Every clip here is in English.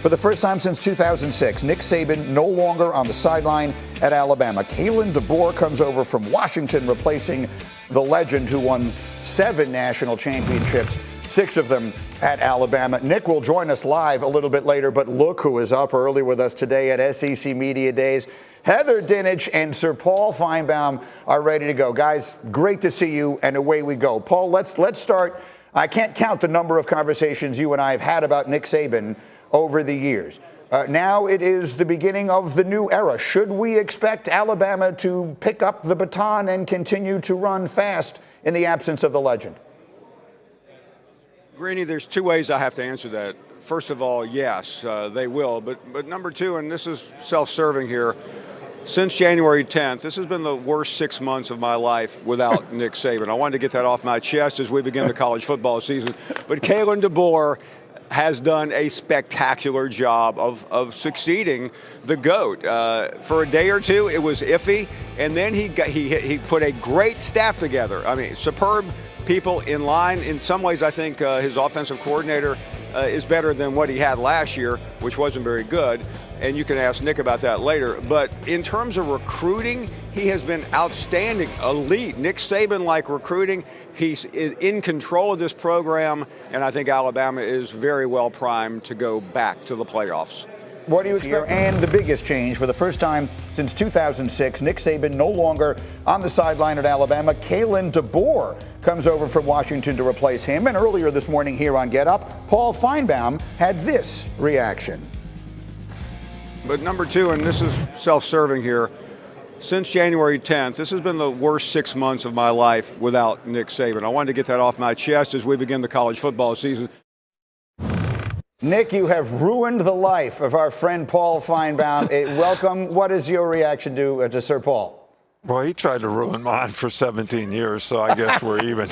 For the first time since 2006, Nick Saban no longer on the sideline at Alabama. Kalen DeBoer comes over from Washington, replacing the legend who won 7 national championships, 6 of them at Alabama. Nick will join us live a little bit later, but look who is up early with us today at SEC Media Days. Heather Dinich and Sir Paul Feinbaum are ready to go. Guys, great to see you, and away we go. Paul, let's start. I can't count the number of conversations you and I have had about Nick Saban over the years. Now it is the beginning of the new era. Should we expect Alabama to pick up the baton and continue to run fast in the absence of the legend? Greeny, there's 2 ways I have to answer that. First of all, yes, they will. But number 2, and this is self-serving here, since January 10th, this has been the worst 6 months of my life without Nick Saban. I wanted to get that off my chest as we begin the college football season. But Kalen DeBoer has done a spectacular job of succeeding the GOAT. For a day or two, it was iffy, and then he put a great staff together. I mean, superb people in line. In some ways, I think his offensive coordinator is better than what he had last year, which wasn't very good. And you can ask Nick about that later. But in terms of recruiting, he has been outstanding, elite. Nick Saban-like recruiting. He's in control of this program, and I think Alabama is very well primed to go back to the playoffs. What do you expect? And the biggest change, for the first time since 2006, Nick Saban no longer on the sideline at Alabama. Kalen DeBoer comes over from Washington to replace him. And earlier this morning here on Get Up, Paul Feinbaum had this reaction. But number 2, and this is self-serving here, since January 10th, this has been the worst 6 months of my life without Nick Saban. I wanted to get that off my chest as we begin the college football season. Nick, you have ruined the life of our friend Paul Feinbaum. Welcome. What is your reaction to Sir Paul? Well, he tried to ruin mine for 17 years, so I guess we're even.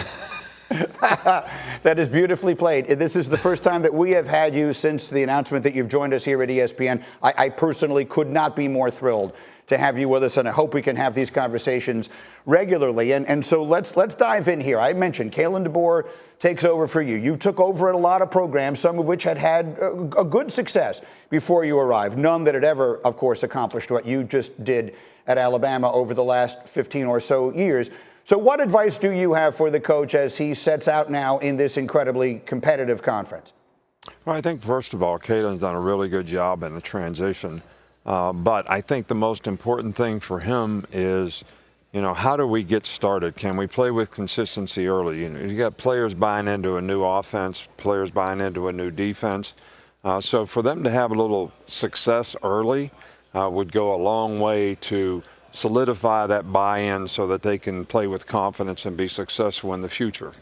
That is beautifully played. This is the first time that we have had you since the announcement that you've joined us here at ESPN. I personally could not be more thrilled to have you with us, and I hope we can have these conversations regularly. And so let's dive in here. I mentioned Kalen DeBoer takes over for you. You took over at a lot of programs, some of which had a good success before you arrived. None that had ever, of course, accomplished what you just did at Alabama over the last 15 or so years. So what advice do you have for the coach as he sets out now in this incredibly competitive conference? Well, I think, first of all, Kalen's done a really good job in the transition. But I think the most important thing for him is, how do we get started? Can we play with consistency early? You got players buying into a new offense, players buying into a new defense. So for them to have a little success early would go a long way to solidify that buy-in so that they can play with confidence and be successful in the future.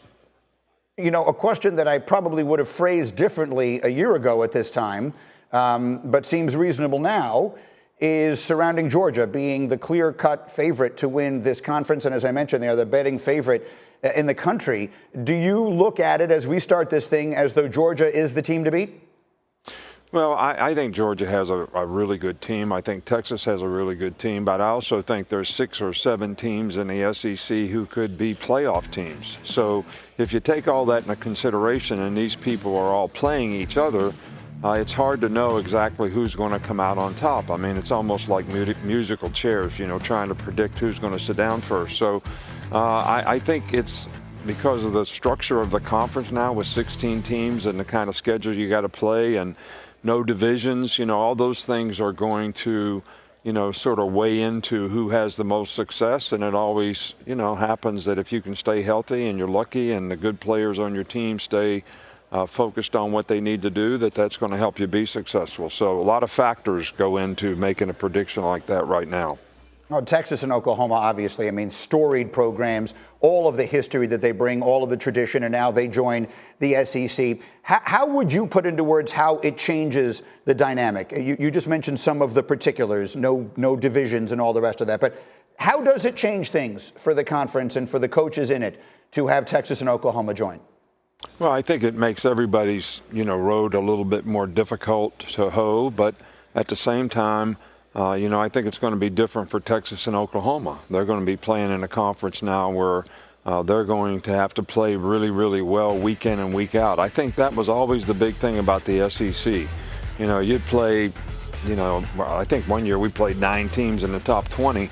A question that I probably would have phrased differently a year ago at this time, but seems reasonable now, is surrounding Georgia being the clear-cut favorite to win this conference. And as I mentioned, they are the betting favorite in the country. Do you look at it as we start this thing as though Georgia is the team to beat? Well, I think Georgia has a really good team. I think Texas has a really good team, but I also think there's 6 or 7 teams in the SEC who could be playoff teams. So if you take all that into consideration and these people are all playing each other, it's hard to know exactly who's going to come out on top. I mean, it's almost like musical chairs, trying to predict who's going to sit down first. So I think it's because of the structure of the conference now with 16 teams and the kind of schedule you got to play and no divisions, all those things are going to, sort of weigh into who has the most success. And it always, happens that if you can stay healthy and you're lucky and the good players on your team stay focused on what they need to do, that's going to help you be successful. So a lot of factors go into making a prediction like that right now. Well, Texas and Oklahoma, obviously, storied programs, all of the history that they bring, all of the tradition, and now they join the SEC. How would you put into words how it changes the dynamic? You just mentioned some of the particulars, no divisions and all the rest of that, but how does it change things for the conference and for the coaches in it to have Texas and Oklahoma join? Well, I think it makes everybody's, road a little bit more difficult to hoe, but at the same time, I think it's going to be different for Texas and Oklahoma. They're going to be playing in a conference now where they're going to have to play really, really well week in and week out. I think that was always the big thing about the SEC. you'd play, I think one year we played 9 teams in the top 20.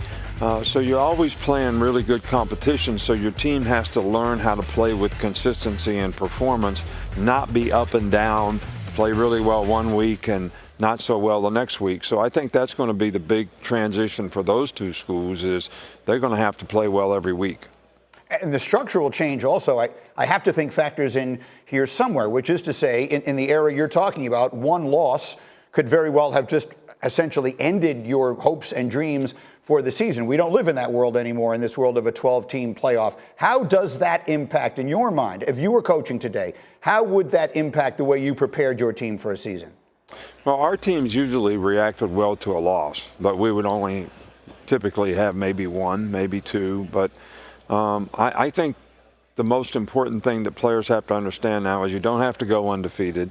So you're always playing really good competition, so your team has to learn how to play with consistency and performance, not be up and down, play really well one week and not so well the next week. So I think that's going to be the big transition for those two schools, is they're going to have to play well every week. And the structural change also, I have to think, factors in here somewhere, which is to say, in the era you're talking about, one loss could very well have just essentially ended your hopes and dreams for the season. We don't live in that world anymore, in this world of a 12-team playoff. How does that impact, in your mind, if you were coaching today, how would that impact the way you prepared your team for a season? Well, our teams usually reacted well to a loss, but we would only typically have maybe one, maybe two. But I think the most important thing that players have to understand now is you don't have to go undefeated.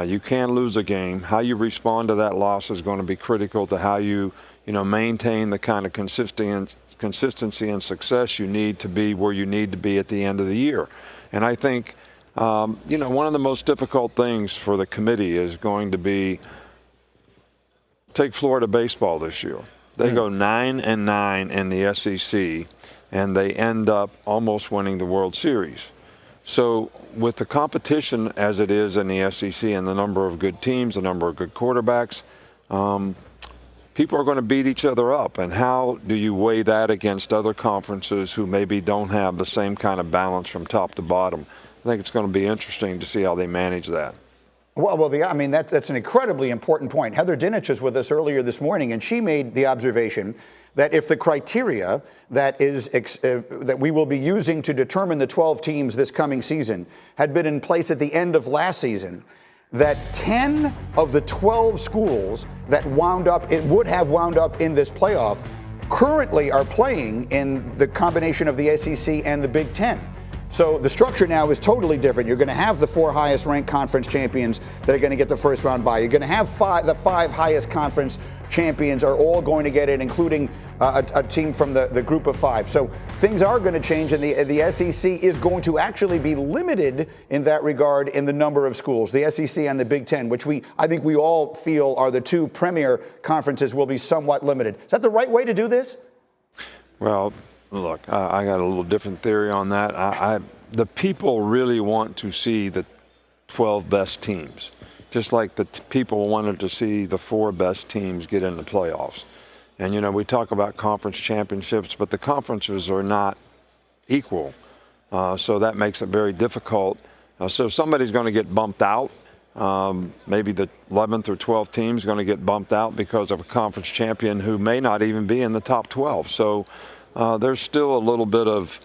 You can lose a game. How you respond to that loss is going to be critical to how you maintain the kind of consistency and success you need to be where you need to be at the end of the year. And I think, one of the most difficult things for the committee is going to be, take Florida baseball this year. They go 9-9 in the SEC, and they end up almost winning the World Series. So with the competition as it is in the SEC and the number of good teams, the number of good quarterbacks, people are going to beat each other up. And how do you weigh that against other conferences who maybe don't have the same kind of balance from top to bottom? I think it's going to be interesting to see how they manage that. Well, that's an incredibly important point. Heather Dinich was with us earlier this morning, and she made the observation that if the criteria that we will be using to determine the 12 teams this coming season had been in place at the end of last season, that 10 of the 12 schools that would have wound up in this playoff currently are playing in the combination of the SEC and the Big Ten. So the structure now is totally different. You're going to have the 4 highest ranked conference champions that are going to get the first round bye. You're going to have the 5 highest conference champions are all going to get it, including a team from the group of 5. So things are going to change, and the SEC is going to actually be limited in that regard in the number of schools. The SEC and the Big Ten, which I think we all feel are the 2 premier conferences, will be somewhat limited. Is that the right way to do this? Well, look, I got a little different theory on that. The people really want to see the 12 best teams, just like the people wanted to see the 4 best teams get in the playoffs. And, we talk about conference championships, but the conferences are not equal. So that makes it very difficult. So somebody's going to get bumped out. Maybe the 11th or 12th team is going to get bumped out because of a conference champion who may not even be in the top 12. So there's still a little bit of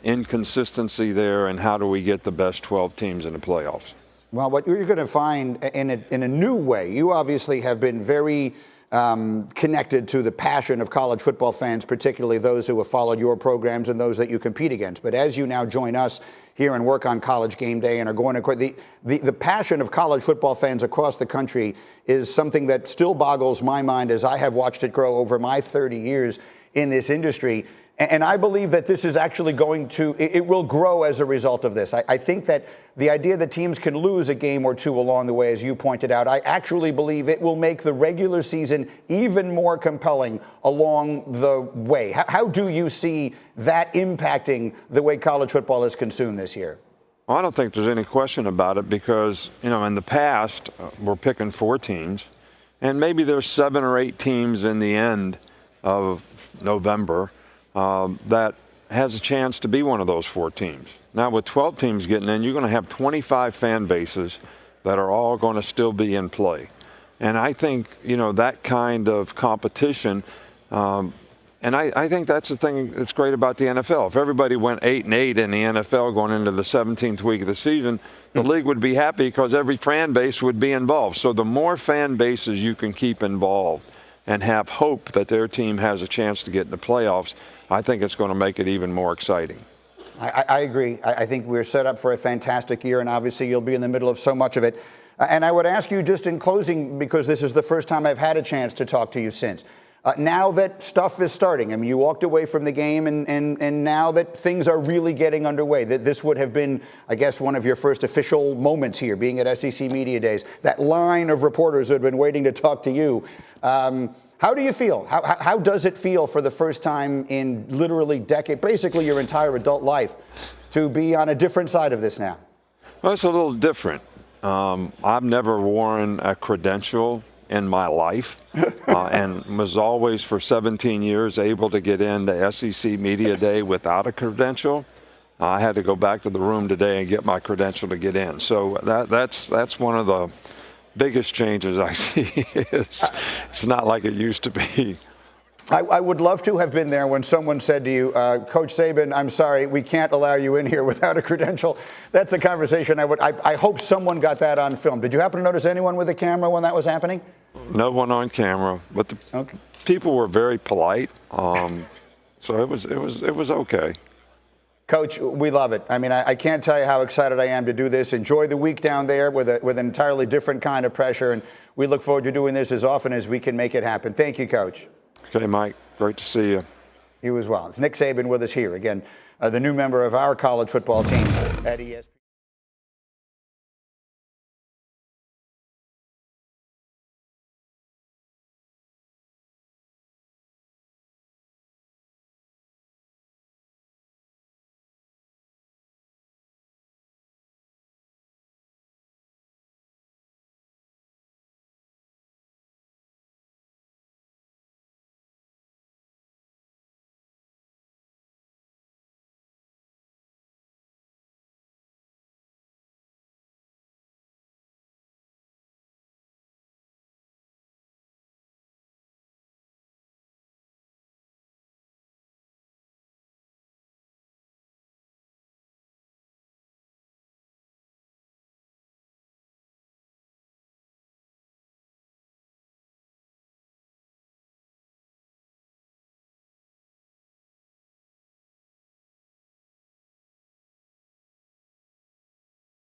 inconsistency there, and how do we get the best 12 teams in the playoffs? Well, what you're going to find in a new way, you obviously have been very connected to the passion of college football fans, particularly those who have followed your programs and those that you compete against. But as you now join us here and work on College Game Day and are going to the passion of college football fans across the country is something that still boggles my mind as I have watched it grow over my 30 years in this industry. And I believe that this is actually it will grow as a result of this. I think that the idea that teams can lose a game or 2 along the way, as you pointed out, I actually believe it will make the regular season even more compelling along the way. How do you see that impacting the way college football is consumed this year? Well, I don't think there's any question about it because, in the past, we're picking 4 teams, and maybe there's 7 or 8 teams in the end of November that has a chance to be one of those 4 teams. Now, with 12 teams getting in, you're going to have 25 fan bases that are all going to still be in play. And I think, that kind of competition, and I think that's the thing that's great about the NFL. If everybody went 8-8 in the NFL going into the 17th week of the season, the league would be happy because every fan base would be involved. So the more fan bases you can keep involved and have hope that their team has a chance to get in the playoffs, I think it's going to make it even more exciting. I agree. I think we're set up for a fantastic year, and obviously you'll be in the middle of so much of it. And I would ask you just in closing, because this is the first time I've had a chance to talk to you since, Now that stuff is starting, I mean, you walked away from the game, and now that things are really getting underway, that this would have been, I guess, one of your first official moments here, being at SEC Media Days, that line of reporters who had been waiting to talk to you. How do you feel? How does it feel for the first time in literally decade, basically your entire adult life, to be on a different side of this now? Well, it's a little different. I've never worn a credential in my life and was always for 17 years able to get into SEC Media Day without a credential. I had to go back to the room today and get my credential to get in. So that's one of the biggest changes I see. It's not like it used to be. I would love to have been there when someone said to you, Coach Saban, I'm sorry, we can't allow you in here without a credential. That's a conversation I hope someone got that on film. Did you happen to notice anyone with a camera when that was happening? No one on camera, but the people were very polite. So it was okay. Coach, we love it. I mean, I can't tell you how excited I am to do this. Enjoy the week down there with an entirely different kind of pressure, and we look forward to doing this as often as we can make it happen. Thank you, Coach. Okay, Mike. Great to see you. You as well. It's Nick Saban with us here. Again, the new member of our college football team at ESPN.